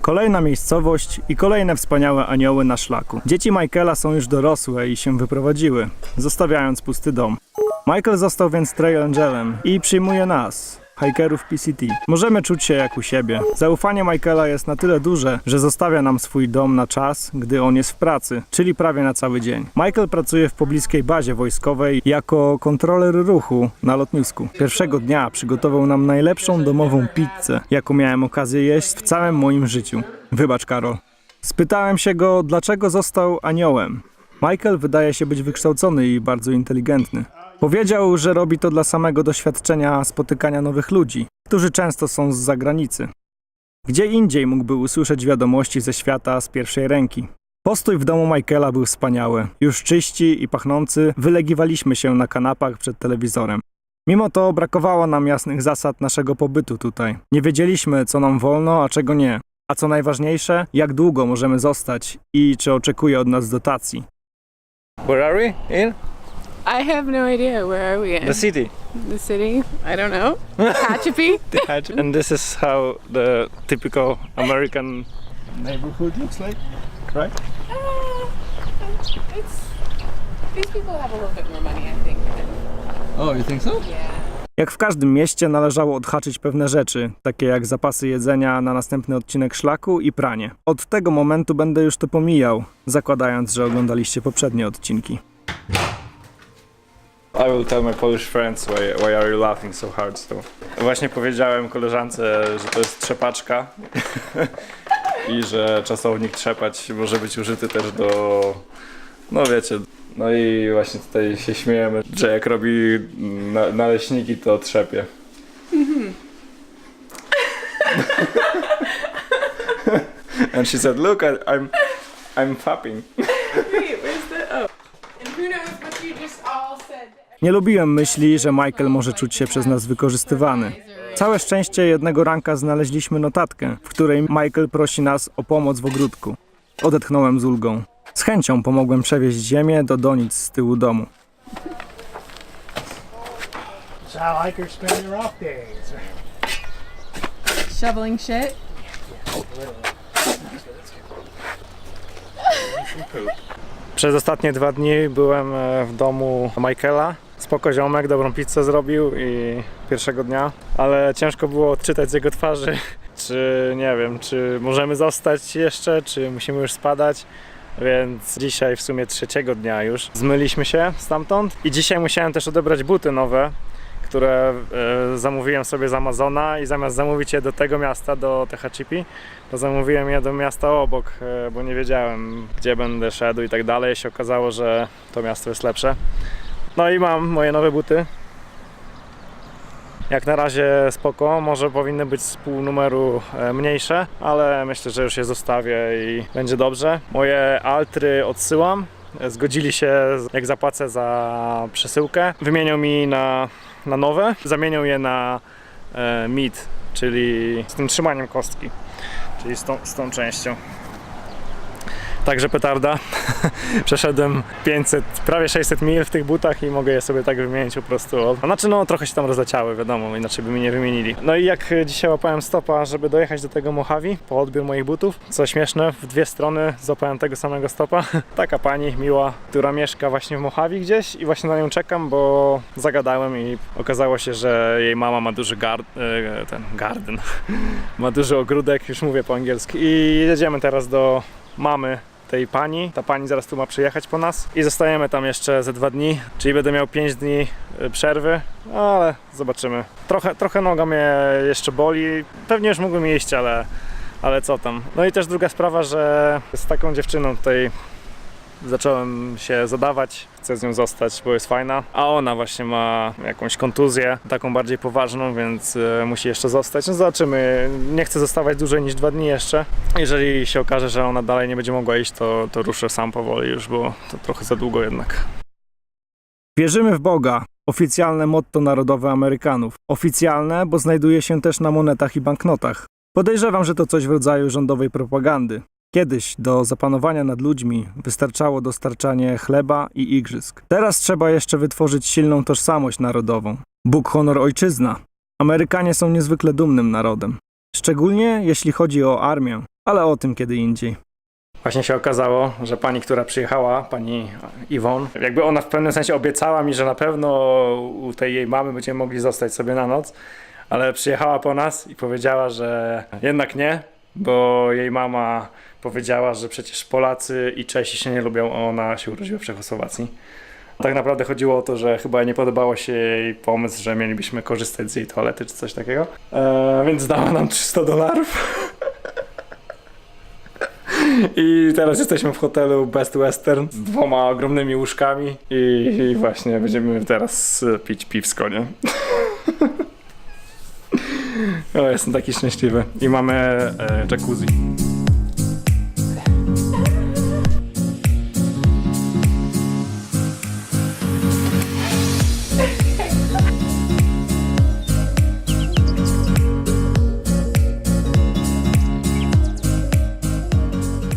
Kolejna miejscowość i kolejne wspaniałe anioły na szlaku. Dzieci Michaela są już dorosłe i się wyprowadziły, zostawiając pusty dom. Michael został więc Trail Angelem i przyjmuje nas, hikerów PCT. Możemy czuć się jak u siebie. Zaufanie Michaela jest na tyle duże, że zostawia nam swój dom na czas, gdy on jest w pracy, czyli prawie na cały dzień. Michael pracuje w pobliskiej bazie wojskowej jako kontroler ruchu na lotnisku. Pierwszego dnia przygotował nam najlepszą domową pizzę, jaką miałem okazję jeść w całym moim życiu. Wybacz, Karol. Spytałem się go, dlaczego został aniołem. Michael wydaje się być wykształcony i bardzo inteligentny. Powiedział, że robi to dla samego doświadczenia spotykania nowych ludzi, którzy często są z zagranicy. Gdzie indziej mógłby usłyszeć wiadomości ze świata z pierwszej ręki. Postój w domu Michaela był wspaniały. Już czyści i pachnący wylegiwaliśmy się na kanapach przed telewizorem. Mimo to brakowało nam jasnych zasad naszego pobytu tutaj. Nie wiedzieliśmy, co nam wolno, a czego nie. A co najważniejsze, jak długo możemy zostać i czy oczekuje od nas dotacji. Where are we? In? I have no idea. Where are we in? The city. The city? I don't know. Tehachapi? And this is how the typical American Neighborhood looks like, right? These people have a little bit more money, I think. Oh, you think so? Yeah. Jak w każdym mieście należało odhaczyć pewne rzeczy, takie jak zapasy jedzenia na następny odcinek szlaku i pranie. Od tego momentu będę już to pomijał, zakładając, że oglądaliście poprzednie odcinki. I will tell my Polish friends why are you laughing so hard still. Właśnie powiedziałem koleżance, że to jest trzepaczka i że czasownik trzepać może być użyty też do, no wiecie, no i właśnie tutaj się śmiejemy, że jak robi naleśniki, to trzepie. And she said, look, I'm fapping. Wait, where's the... Oh. And who knows what you just all said. Nie lubiłem myśli, że Michael może czuć się przez nas wykorzystywany. Całe szczęście jednego ranka znaleźliśmy notatkę, w której Michael prosi nas o pomoc w ogródku. Odetchnąłem z ulgą. Z chęcią pomogłem przewieźć ziemię do donic z tyłu domu. That's how hikers spend their off days. Shoveling shit? Przez ostatnie 2 dni byłem w domu Michaela. Spoko ziomek, dobrą pizzę zrobił i pierwszego dnia, ale ciężko było odczytać z jego twarzy, czy nie wiem, czy możemy zostać jeszcze, czy musimy już spadać. Więc dzisiaj w sumie 3. dnia już zmyliśmy się stamtąd i dzisiaj musiałem też odebrać buty nowe, które zamówiłem sobie z Amazona i zamiast zamówić je do tego miasta, do Tehachapi, to zamówiłem je do miasta obok, bo nie wiedziałem, gdzie będę szedł i tak dalej. Się okazało, że to miasto jest lepsze. No i mam moje nowe buty. Jak na razie spoko, może powinny być z pół numeru mniejsze, ale myślę, że już je zostawię i będzie dobrze. Moje altry odsyłam. Zgodzili się, jak zapłacę za przesyłkę. Wymienią mi na nowe. Zamienią je na mid, czyli z tym trzymaniem kostki, czyli z tą częścią. Także petarda. Przeszedłem 500, prawie 600 mil w tych butach i mogę je sobie tak wymienić po prostu. Znaczy no trochę się tam rozleciały, wiadomo, inaczej by mi nie wymienili. No i jak dzisiaj łapałem stopa, żeby dojechać do tego Mojave po odbiór moich butów, co śmieszne, w 2 strony złapałem tego samego stopa. Taka pani miła, która mieszka właśnie w Mojave gdzieś i właśnie na nią czekam, bo zagadałem i okazało się, że jej mama ma duży garden, ma duży ogródek, już mówię po angielsku. I jedziemy teraz do mamy tej pani. Ta pani zaraz tu ma przyjechać po nas i zostajemy tam jeszcze ze 2 dni, czyli będę miał 5 dni przerwy, ale zobaczymy. Trochę noga mnie jeszcze boli, pewnie już mógłbym iść, ale co tam. No i też druga sprawa, że z taką dziewczyną tutaj zacząłem się zadawać, chcę z nią zostać, bo jest fajna, a ona właśnie ma jakąś kontuzję, taką bardziej poważną, więc musi jeszcze zostać. No zobaczymy, nie chcę zostawać dłużej niż 2 dni jeszcze. Jeżeli się okaże, że ona dalej nie będzie mogła iść, to ruszę sam powoli już, bo to trochę za długo jednak. Wierzymy w Boga. Oficjalne motto narodowe Amerykanów. Oficjalne, bo znajduje się też na monetach i banknotach. Podejrzewam, że to coś w rodzaju rządowej propagandy. Kiedyś do zapanowania nad ludźmi wystarczało dostarczanie chleba i igrzysk. Teraz trzeba jeszcze wytworzyć silną tożsamość narodową. Bóg, honor, ojczyzna. Amerykanie są niezwykle dumnym narodem. Szczególnie jeśli chodzi o armię. ale o tym kiedy indziej. Właśnie się okazało, że pani, która przyjechała, pani Yvonne, jakby ona w pewnym sensie obiecała mi, że na pewno u tej jej mamy będziemy mogli zostać sobie na noc, ale przyjechała po nas i powiedziała, że jednak nie, bo jej mama powiedziała, że przecież Polacy i Czesi się nie lubią, a ona się urodziła w Czechosłowacji. Tak naprawdę chodziło o to, że chyba nie podobało się jej pomysł, że mielibyśmy korzystać z jej toalety czy coś takiego, więc dała nam $300. I teraz jesteśmy w hotelu Best Western z 2 ogromnymi łóżkami i właśnie będziemy teraz pić piwsko, nie? O, jestem taki szczęśliwy. I mamy jacuzzi.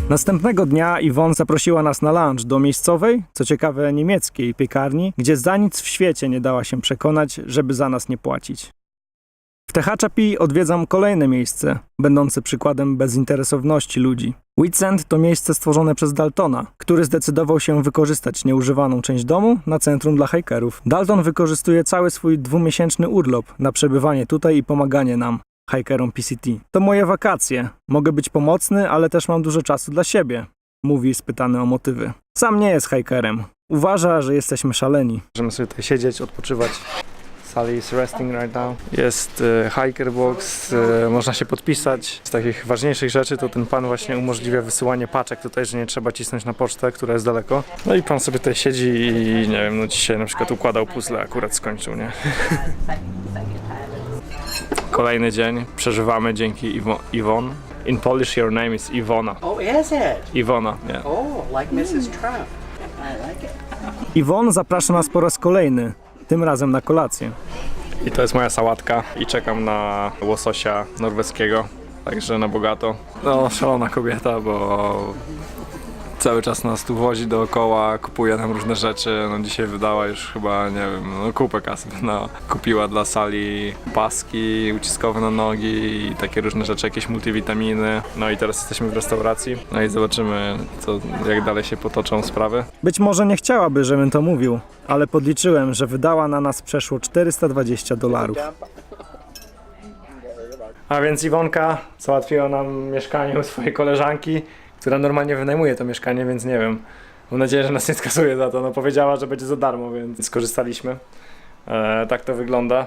Następnego dnia Yvonne zaprosiła nas na lunch do miejscowej, co ciekawe niemieckiej piekarni, gdzie za nic w świecie nie dała się przekonać, żeby za nas nie płacić. W Tehachapi odwiedzam kolejne miejsce, będące przykładem bezinteresowności ludzi. Whitsand to miejsce stworzone przez Daltona, który zdecydował się wykorzystać nieużywaną część domu na centrum dla hikerów. Dalton wykorzystuje cały swój 2-miesięczny urlop na przebywanie tutaj i pomaganie nam, hikerom PCT. To moje wakacje. Mogę być pomocny, ale też mam dużo czasu dla siebie, mówi spytany o motywy. Sam nie jest hikerem. Uważa, że jesteśmy szaleni. Możemy sobie tutaj siedzieć, odpoczywać. Sally is resting right now. Jest hiker box, można się podpisać. Z takich ważniejszych rzeczy to ten pan właśnie umożliwia wysyłanie paczek tutaj, że nie trzeba cisnąć na pocztę, która jest daleko. No i pan sobie tutaj siedzi i nie wiem, no dzisiaj na przykład układał puzzle, akurat skończył, nie? Kolejny dzień przeżywamy dzięki Yvonne. In Polish your name is Iwona. Oh, is it? Iwona, nie. Oh, like Mrs. Trump. I like it. Yvonne zaprasza nas po raz kolejny, tym razem na kolację. I to jest moja sałatka i czekam na łososia norweskiego, także na bogato. No, szalona kobieta, bo cały czas nas tu wozi dookoła, kupuje nam różne rzeczy. No dzisiaj wydała już chyba, nie wiem, no kupę kasy. No, kupiła dla Sali paski uciskowe na nogi i takie różne rzeczy, jakieś multivitaminy. No i teraz jesteśmy w restauracji, no i zobaczymy, jak dalej się potoczą sprawy. Być może nie chciałaby, żebym to mówił, ale podliczyłem, że wydała na nas przeszło $420. A więc Iwonka załatwiła nam mieszkanie u swojej koleżanki, która normalnie wynajmuje to mieszkanie, więc nie wiem. Mam nadzieję, że nas nie skasuje za to. No powiedziała, że będzie za darmo, więc skorzystaliśmy. Tak to wygląda.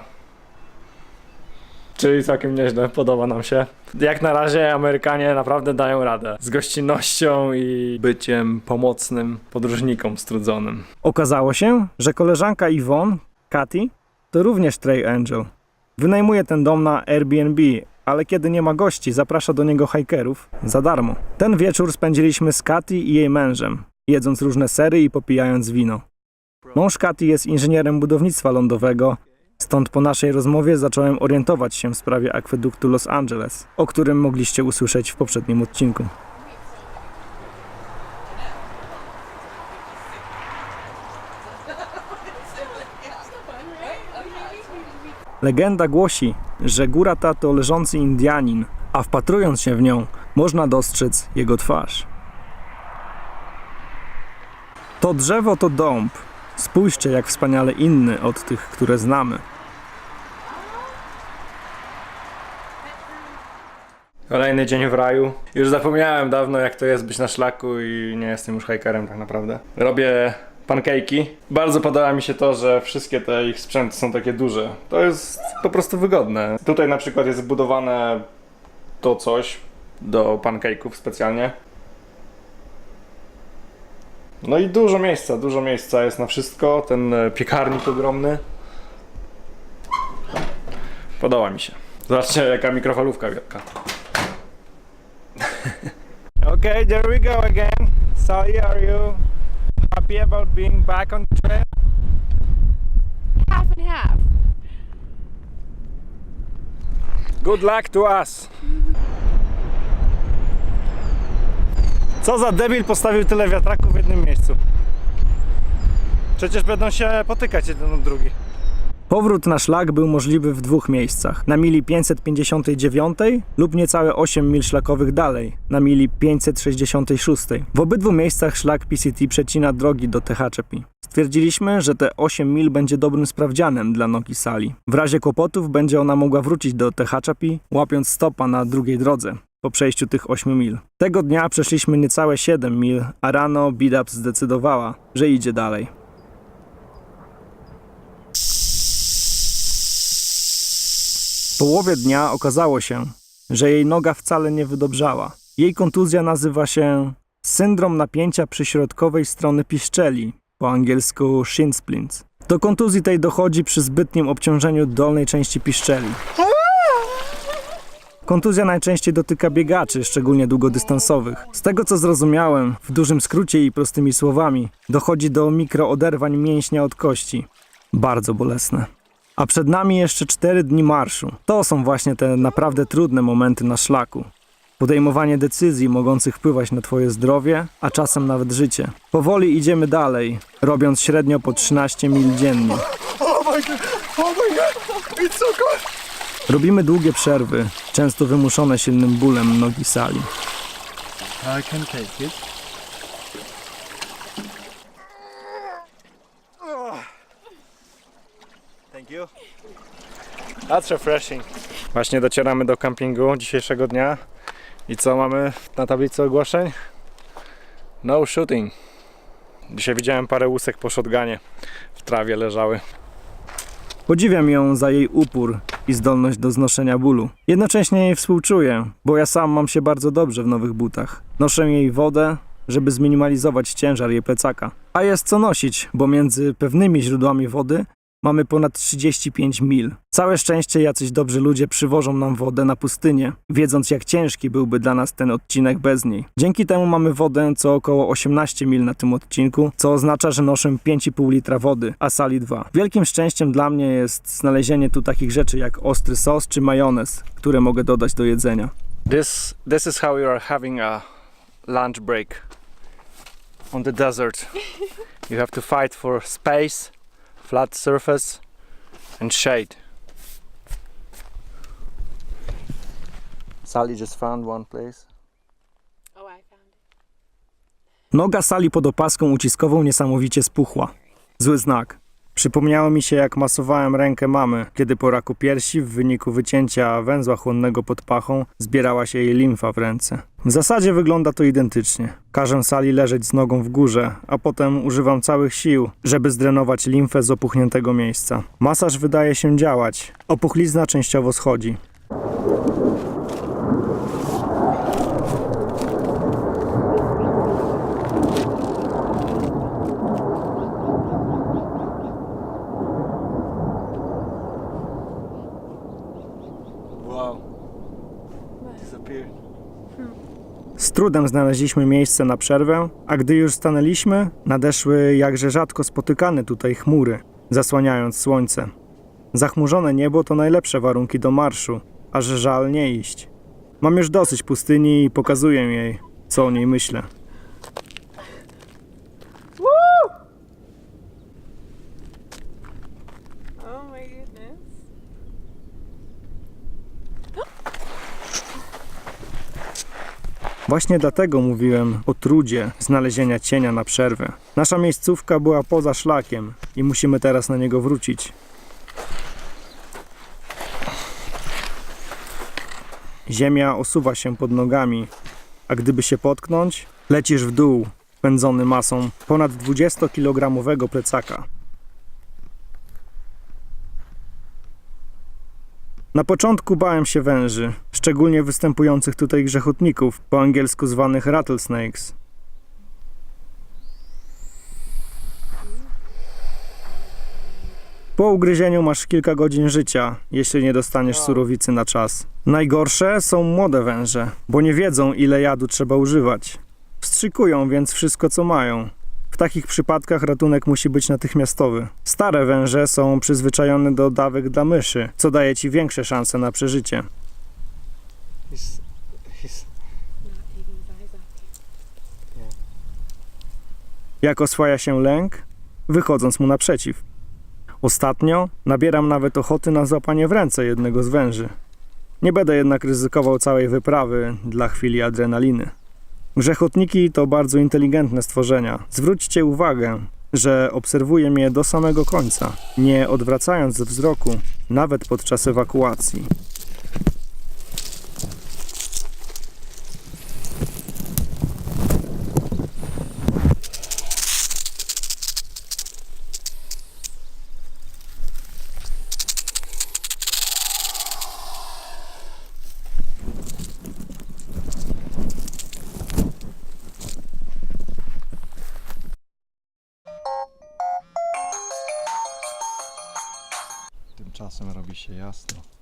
Czyli całkiem nieźle, podoba nam się. Jak na razie Amerykanie naprawdę dają radę. Z gościnnością i byciem pomocnym podróżnikom strudzonym. Okazało się, że koleżanka Yvonne, Katy, to również Stray Angel. Wynajmuje ten dom na Airbnb, ale kiedy nie ma gości, zaprasza do niego hikerów za darmo. Ten wieczór spędziliśmy z Katy i jej mężem, jedząc różne sery i popijając wino. Mąż Katy jest inżynierem budownictwa lądowego, stąd po naszej rozmowie zacząłem orientować się w sprawie akweduktu Los Angeles, o którym mogliście usłyszeć w poprzednim odcinku. Legenda głosi, że góra ta to leżący Indianin, a wpatrując się w nią, można dostrzec jego twarz. To drzewo to dąb. Spójrzcie, jak wspaniale inny od tych, które znamy. Kolejny dzień w raju. Już zapomniałem dawno, jak to jest być na szlaku i nie jestem już hikerem tak naprawdę. Robię pancake'i. Bardzo podoba mi się to, że wszystkie te ich sprzęty są takie duże. To jest po prostu wygodne. Tutaj na przykład jest wbudowane to coś do pancake'ów specjalnie. No i dużo miejsca jest na wszystko. Ten piekarnik ogromny. Podoba mi się. Zobaczcie, jaka mikrofalówka wielka. Okay, there we go again. Sally, are you happy about being back on the trail? Half and half. Good luck to us. Co za debil postawił tyle wiatraków w jednym miejscu? Przecież będą się potykać jeden od drugi. Powrót na szlak był możliwy w dwóch miejscach. Na mili 559 lub niecałe 8 mil szlakowych dalej, na mili 566. W obydwu miejscach szlak PCT przecina drogi do Tehachapi. Stwierdziliśmy, że te 8 mil będzie dobrym sprawdzianem dla nogi Sally. W razie kłopotów będzie ona mogła wrócić do Tehachapi, łapiąc stopa na drugiej drodze po przejściu tych 8 mil. Tego dnia przeszliśmy niecałe 7 mil, a rano Bidap zdecydowała, że idzie dalej. W połowie dnia okazało się, że jej noga wcale nie wydobrzała. Jej kontuzja nazywa się syndrom napięcia przyśrodkowej strony piszczeli, po angielsku shin splints. Do kontuzji tej dochodzi przy zbytnim obciążeniu dolnej części piszczeli. Kontuzja najczęściej dotyka biegaczy, szczególnie długodystansowych. Z tego co zrozumiałem, w dużym skrócie i prostymi słowami, dochodzi do mikrooderwań mięśnia od kości. Bardzo bolesne. A przed nami jeszcze 4 dni marszu. To są właśnie te naprawdę trudne momenty na szlaku. Podejmowanie decyzji mogących wpływać na twoje zdrowie, a czasem nawet życie. Powoli idziemy dalej, robiąc średnio po 13 mil dziennie. Robimy długie przerwy, często wymuszone silnym bólem nogi Sally. I can take it. Thank you. That's refreshing. Właśnie docieramy do kampingu dzisiejszego dnia. I co mamy na tablicy ogłoszeń? No shooting. Dzisiaj widziałem parę łusek po shotgunie. W trawie leżały. Podziwiam ją za jej upór i zdolność do znoszenia bólu. Jednocześnie jej współczuję, bo ja sam mam się bardzo dobrze w nowych butach. Noszę jej wodę, żeby zminimalizować ciężar jej plecaka. A jest co nosić, bo między pewnymi źródłami wody mamy ponad 35 mil. Całe szczęście jacyś dobrzy ludzie przywożą nam wodę na pustynię, wiedząc jak ciężki byłby dla nas ten odcinek bez niej. Dzięki temu mamy wodę co około 18 mil na tym odcinku, co oznacza, że noszę 5,5 litra wody, a Sally 2. Wielkim szczęściem dla mnie jest znalezienie tu takich rzeczy jak ostry sos czy majonez, które mogę dodać do jedzenia. This is how we are having a lunch break on the desert. You have to fight for space, flat surface and shade. Sally just found one place. Oh, I found it. Noga Sally pod opaską uciskową niesamowicie spuchła. Zły znak. Przypomniało mi się, jak masowałem rękę mamy, kiedy po raku piersi w wyniku wycięcia węzła chłonnego pod pachą zbierała się jej limfa w ręce. W zasadzie wygląda to identycznie. Każę Sally leżeć z nogą w górze, a potem używam całych sił, żeby zdrenować limfę z opuchniętego miejsca. Masaż wydaje się działać. Opuchlizna częściowo schodzi. Z trudem znaleźliśmy miejsce na przerwę, a gdy już stanęliśmy, nadeszły jakże rzadko spotykane tutaj chmury, zasłaniając słońce. Zachmurzone niebo to najlepsze warunki do marszu, aż żal nie iść. Mam już dosyć pustyni i pokazuję jej, co o niej myślę. Oh my goodness. Właśnie dlatego mówiłem o trudzie znalezienia cienia na przerwę. Nasza miejscówka była poza szlakiem i musimy teraz na niego wrócić. Ziemia osuwa się pod nogami, a gdyby się potknąć, lecisz w dół, pędzony masą ponad 20-kilogramowego plecaka. Na początku bałem się węży, szczególnie występujących tutaj grzechotników, po angielsku zwanych rattlesnakes. Po ugryzieniu masz kilka godzin życia, jeśli nie dostaniesz surowicy na czas. Najgorsze są młode węże, bo nie wiedzą, ile jadu trzeba używać. Wstrzykują więc wszystko, co mają. W takich przypadkach ratunek musi być natychmiastowy. Stare węże są przyzwyczajone do dawek dla myszy, co daje ci większe szanse na przeżycie. He's Not taking his eyes off you. Jak oswaja się lęk? Wychodząc mu naprzeciw. Ostatnio nabieram nawet ochoty na złapanie w ręce jednego z węży. Nie będę jednak ryzykował całej wyprawy dla chwili adrenaliny. Grzechotniki to bardzo inteligentne stworzenia. Zwróćcie uwagę, że obserwuję je do samego końca, nie odwracając wzroku, nawet podczas ewakuacji. Tymczasem robi się jasno.